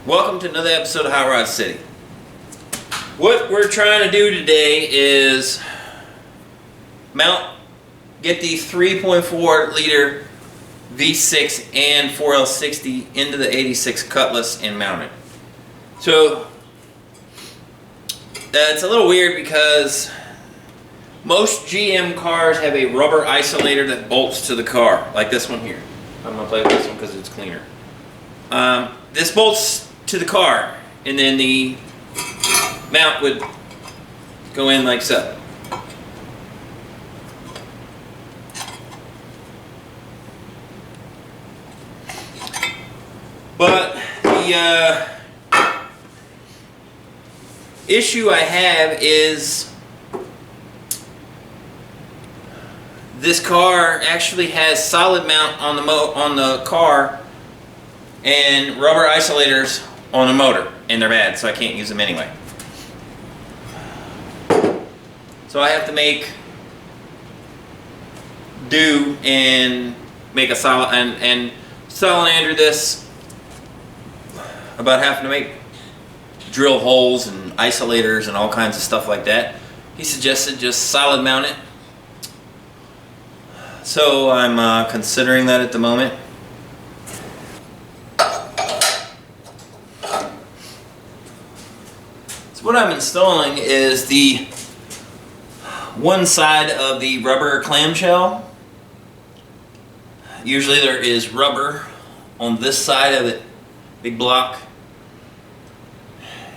Welcome to another episode of Hot Rod City. What we're trying to do today is get the 3.4 liter V6 and 4L60 into the 86 Cutlass and mount it. So it's a little weird because most GM cars have a rubber isolator that bolts to the car, like this one here. I'm going to play with this one because it's cleaner. This bolts to the car, and then the mount would go in like so. But the issue I have is this car actually has solid mount on the car and rubber isolators on the motor, and they're bad, so I can't use them anyway. So I have to make do and make a solid and Ol'boy Andrew this about having to make drill holes and isolators and all kinds of stuff like that. He suggested just solid mount it. So I'm considering that at the moment. So what I'm installing is the one side of the rubber clamshell. Usually there is rubber on this side of it, big block.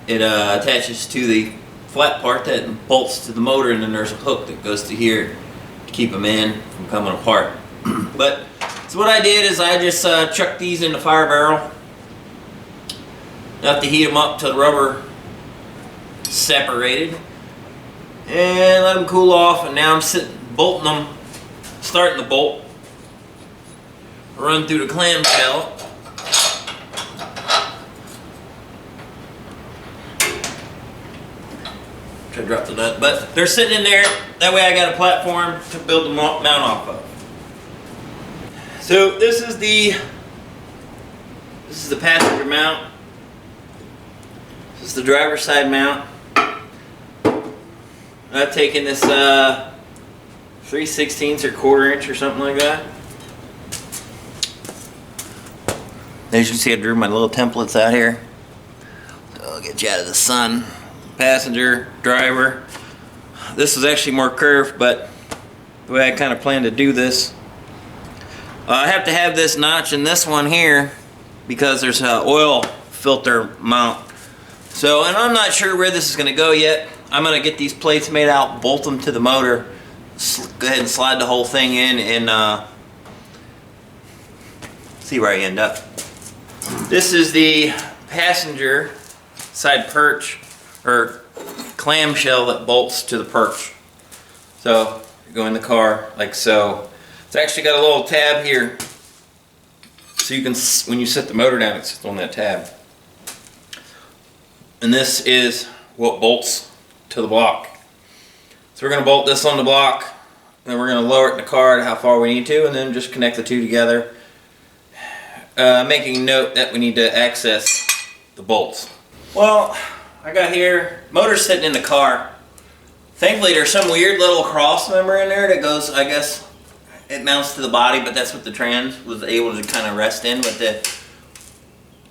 It attaches to the flat part that bolts to the motor, and then there's a hook that goes to here to keep them in from coming apart. But so what I did is I just chucked these in the fire barrel. Have to heat them up till the rubber separated, and let them cool off. And now I'm bolting them, starting the bolt, run through the clamshell. Try to drop the nut, but they're sitting in there. That way I got a platform to build the mount off of. So this is the passenger mount. This is the driver's side mount. I've taken this 3/16 or 1/4 inch or something like that. As you can see, I drew my little templates out here. So I'll get you out of the sun. Passenger, driver. This is actually more curved, but the way I kind of plan to do this, I have to have this notch in this one here because there's an oil filter mount. So, and I'm not sure where this is going to go yet. I'm going to get these plates made out, bolt them to the motor, go ahead and slide the whole thing in, and see where I end up. This is the passenger side perch or clamshell that bolts to the perch. So you go in the car like so. It's actually got a little tab here, so you can, when you set the motor down, it sits on that tab. And this is what bolts to the block. So we're going to bolt this on the block, and then we're going to lower it in the car to how far we need to, and then just connect the two together. Making note that we need to access the bolts. Well, I got here, motor's sitting in the car. Thankfully there's some weird little cross member in there that goes, I guess, it mounts to the body, but that's what the trans was able to kind of rest in with the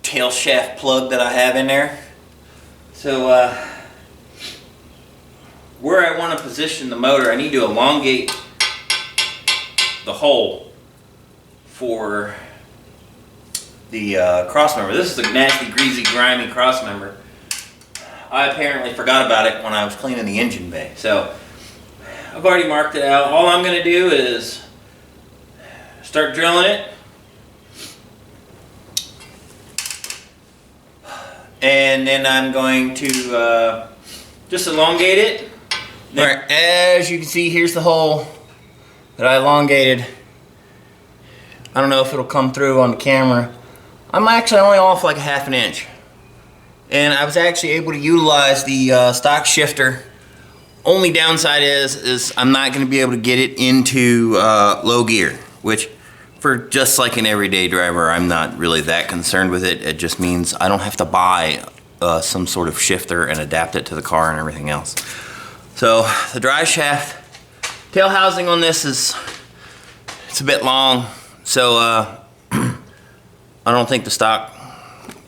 tail shaft plug that I have in there. So where I want to position the motor, I need to elongate the hole for the cross member. This is a nasty, greasy, grimy cross member. I apparently forgot about it when I was cleaning the engine bay. So I've already marked it out. All I'm going to do is start drilling it. And then I'm going to just elongate it. Alright, as you can see, here's the hole that I elongated. I don't know if it'll come through on the camera. I'm actually only off like a 1/2 inch. And I was actually able to utilize the stock shifter. Only downside is I'm not going to be able to get it into low gear, which For just like an everyday driver, I'm not really that concerned with it. It just means I don't have to buy some sort of shifter and adapt it to the car and everything else. So the drive shaft, tail housing on this it's a bit long. So I don't think the stock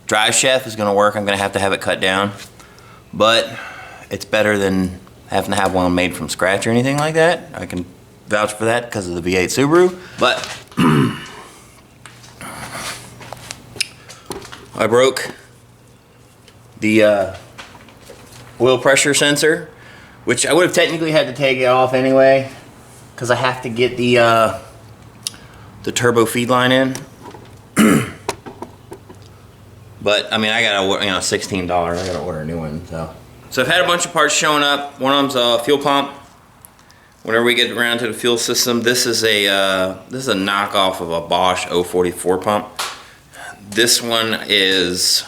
drive shaft is gonna work. I'm gonna have to have it cut down, but it's better than having to have one made from scratch or anything like that. I can vouch for that because of the V8 Subaru. But I broke the oil pressure sensor, which I would have technically had to take it off anyway, because I have to get the turbo feed line in. But I mean, I gotta, $16. I gotta order a new one. So I've had a bunch of parts showing up. One of them's a fuel pump. Whenever we get around to the fuel system, this is a knockoff of a Bosch 044 pump. This one is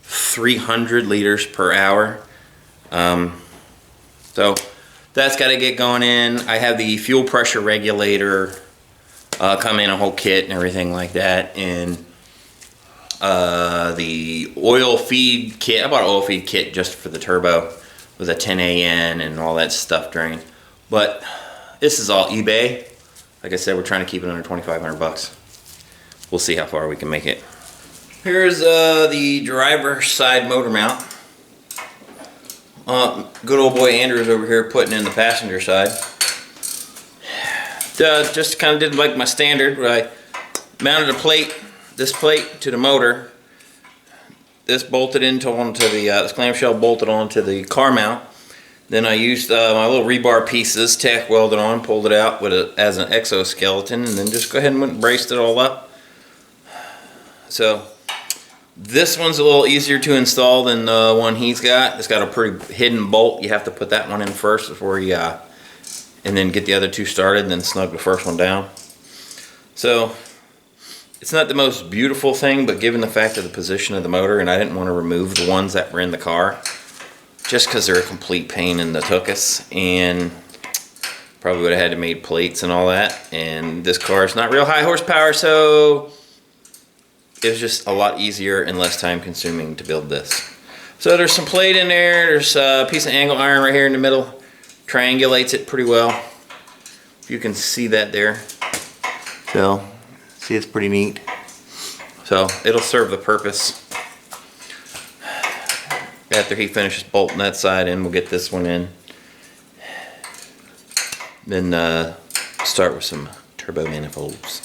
300 liters per hour. So that's got to get going in. I have the fuel pressure regulator come in a whole kit and everything like that, and the oil feed kit. I bought an oil feed kit just for the turbo with a 10 AN and all that stuff drained. But this is all eBay. Like I said, we're trying to keep it under 2,500 bucks. We'll see how far we can make it. Here's the driver side motor mount. Good old boy Andrew's over here putting in the passenger side. Just kind of did like my standard, where I mounted a plate, this plate to the motor. This bolted onto the this clamshell bolted onto the car mount. Then I used my little rebar pieces, tack welded on, pulled it out with as an exoskeleton, and then just go ahead and braced it all up. So this one's a little easier to install than the one he's got. It's got a pretty hidden bolt. You have to put that one in first before you, and then get the other two started, and then snug the first one down. So it's not the most beautiful thing, but given the fact of the position of the motor, and I didn't want to remove the ones that were in the car, just because they're a complete pain in the tuchus, and probably would have had to made plates and all that. And this car is not real high horsepower, so it was just a lot easier and less time consuming to build this. So there's some plate in there. There's a piece of angle iron right here in the middle. Triangulates it pretty well. If you can see that there. So, see, it's pretty neat. So it'll serve the purpose. After he finishes bolting that side in, we'll get this one in. Then start with some turbo manifolds.